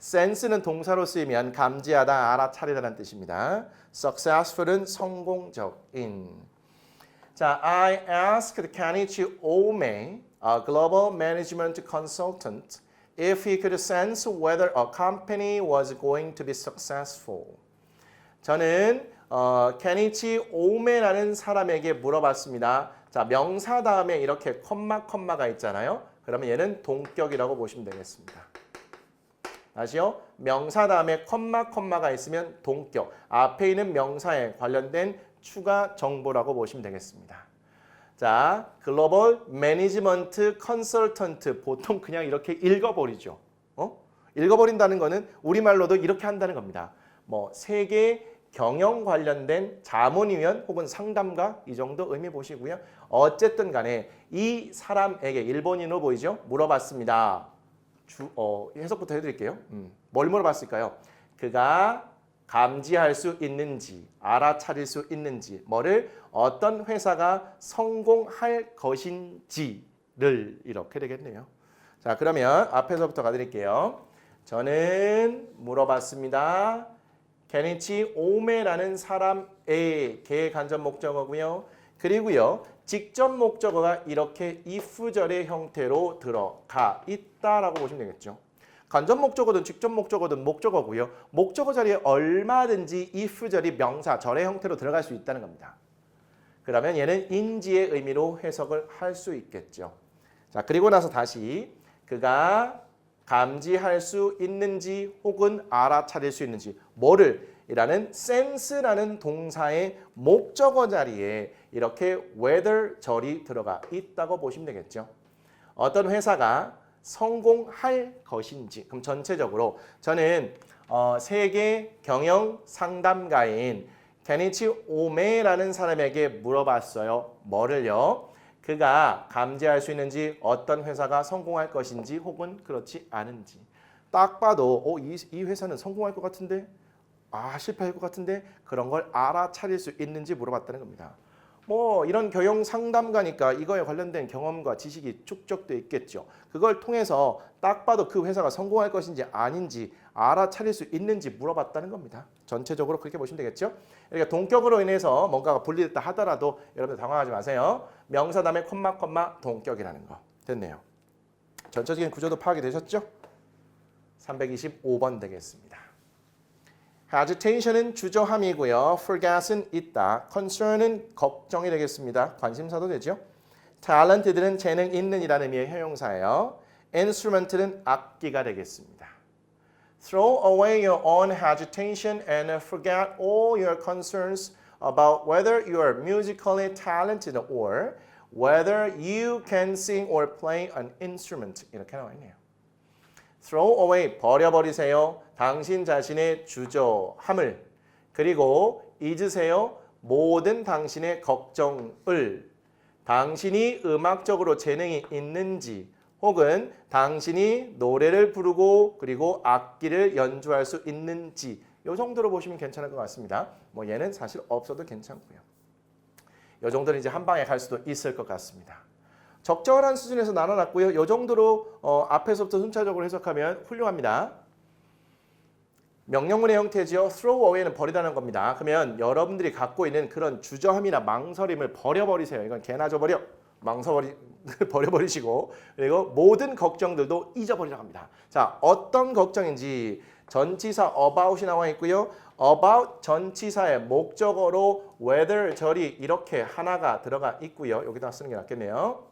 sense는 동사로 쓰이면 감지하다, 알아차리다라는 뜻입니다. successful은 성공적인. 자, I asked Kenichi Ome, a global management consultant, if he could sense whether a company was going to be successful. 저는 케니치 오메라는 사람에게 물어봤습니다. 자, 명사 다음에 이렇게 콤마가 있잖아요. 그러면 얘는 동격이라고 보시면 되겠습니다. 다시요. 명사 다음에 콤마가 있으면 동격. 앞에 있는 명사에 관련된 추가 정보라고 보시면 되겠습니다. 자, 글로벌 매니지먼트 컨설턴트 보통 그냥 이렇게 읽어버리죠. 읽어버린다는 거는 우리말로도 이렇게 한다는 겁니다. 뭐 세계 경영 관련된 자문위원 혹은 상담가 이 정도 의미 보시고요. 어쨌든 간에 이 사람에게 일본인으로 보이죠? 물어봤습니다. 해석부터 해드릴게요. 뭘 물어봤을까요? 그가 감지할 수 있는지, 알아차릴 수 있는지, 뭐를 어떤 회사가 성공할 것인지를 이렇게 되겠네요. 자, 그러면 앞에서부터 가드릴게요. 저는 물어봤습니다. 케니치 오메라는 사람의 개 간접 목적어고요. 그리고요. 직접 목적어가 이렇게 if절의 형태로 들어가 있다라고 보시면 되겠죠. 간접 목적어든 직접 목적어든 목적어고요. 목적어 자리에 얼마든지 if절이 명사, 절의 형태로 들어갈 수 있다는 겁니다. 그러면 얘는 인지의 의미로 해석을 할 수 있겠죠. 자, 그리고 나서 다시 그가 감지할 수 있는지 혹은 알아차릴 수 있는지 뭐를 이라는 sense라는 동사의 목적어 자리에 이렇게 whether 절이 들어가 있다고 보시면 되겠죠. 어떤 회사가 성공할 것인지 그럼 전체적으로 저는 세계 경영 상담가인 케니치 오메라는 사람에게 물어봤어요. 뭐를요? 그가 감지할 수 있는지 어떤 회사가 성공할 것인지 혹은 그렇지 않은지. 딱 봐도 이 회사는 성공할 것 같은데 실패할 것 같은데 그런 걸 알아차릴 수 있는지 물어봤다는 겁니다. 뭐 이런 경영 상담가니까 이거에 관련된 경험과 지식이 축적돼 있겠죠. 그걸 통해서 딱 봐도 그 회사가 성공할 것인지 아닌지 알아차릴 수 있는지 물어봤다는 겁니다. 전체적으로 그렇게 보시면 되겠죠. 그러니까 동격으로 인해서 뭔가가 분리됐다 하더라도 여러분들 당황하지 마세요. 명사 다음에 콤마 동격이라는 거. 됐네요. 전체적인 구조도 파악이 되셨죠? 325번 되겠습니다. agitation은 주저함이고요. forget은 있다. concern은 걱정이 되겠습니다. 관심사도 되죠. talented는 재능 있는 이라는 의미의 형용사예요. instrument는 악기가 되겠습니다. throw away your own agitation and forget all your concerns about whether you are musically talented or whether you can sing or play an instrument. 이렇게 나와 있네요. throw away, 버려버리세요. 당신 자신의 주저함을. 그리고 잊으세요. 모든 당신의 걱정을. 당신이 음악적으로 재능이 있는지 혹은 당신이 노래를 부르고 그리고 악기를 연주할 수 있는지 이 정도로 보시면 괜찮을 것 같습니다. 뭐 얘는 사실 없어도 괜찮고요. 이 정도는 이제 한 방에 갈 수도 있을 것 같습니다. 적절한 수준에서 나눠놨고요. 이 정도로 앞에서부터 순차적으로 해석하면 훌륭합니다. 명령문의 형태지요. throw away는 버리라는 겁니다. 그러면 여러분들이 갖고 있는 그런 주저함이나 망설임을 버려버리세요. 이건 개나 줘버려. 버려버리시고 그리고 모든 걱정들도 잊어버리라고 합니다. 자, 어떤 걱정인지 전치사 about이 나와 있고요. about 전치사의 목적어로 whether 절이 이렇게 하나가 들어가 있고요. 여기다 쓰는 게 낫겠네요.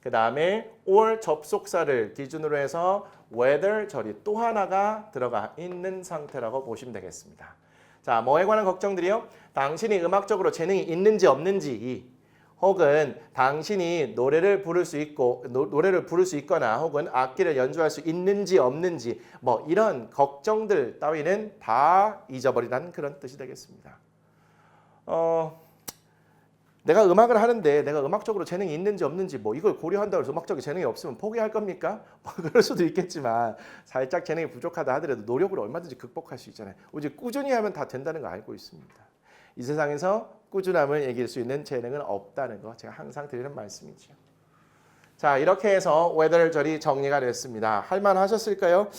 그 다음에 or 접속사를 기준으로 해서 whether 절이 또 하나가 들어가 있는 상태라고 보시면 되겠습니다. 자, 뭐에 관한 걱정들이요? 당신이 음악적으로 재능이 있는지 없는지 혹은 당신이 노래를 부를 수 있거나 혹은 악기를 연주할 수 있는지 없는지 뭐 이런 걱정들 따위는 다 잊어버리라는 그런 뜻이 되겠습니다. 내가 음악을 하는데 내가 음악적으로 재능이 있는지 없는지 뭐 이걸 고려한다고 해서 음악적인 재능이 없으면 포기할 겁니까? 뭐 그럴 수도 있겠지만 살짝 재능이 부족하다 하더라도 노력으로 얼마든지 극복할 수 있잖아요. 오직 꾸준히 하면 다 된다는 거 알고 있습니다. 이 세상에서 꾸준함을 이길 수 있는 재능은 없다는 거 제가 항상 드리는 말씀이죠. 자, 이렇게 해서 whether 절이 정리가 됐습니다. 할만하셨을까요?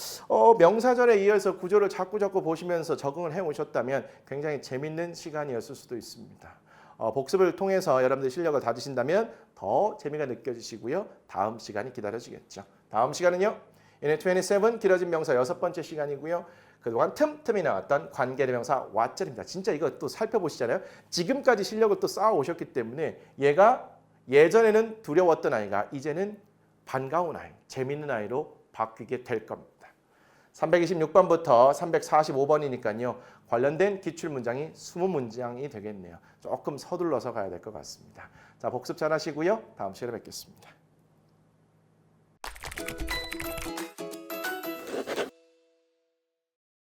명사절에 이어서 구조를 자꾸 보시면서 적응을 해오셨다면 굉장히 재밌는 시간이었을 수도 있습니다. 복습을 통해서 여러분들 실력을 다지신다면 더 재미가 느껴지시고요. 다음 시간이 기다려지겠죠. 다음 시간은요. Unit 27 길어진 명사 6번째 시간이고요. 그동안 틈틈이 나왔던 관계대명사 what절입니다. 진짜 이거 또 살펴보시잖아요. 지금까지 실력을 또 쌓아오셨기 때문에 얘가 예전에는 두려웠던 아이가 이제는 반가운 아이, 재밌는 아이로 바뀌게 될 겁니다. 326번부터 345번이니까요. 관련된 기출문장이 20문장이 되겠네요. 조금 서둘러서 가야 될 것 같습니다. 자, 복습 잘 하시고요. 다음 시간에 뵙겠습니다.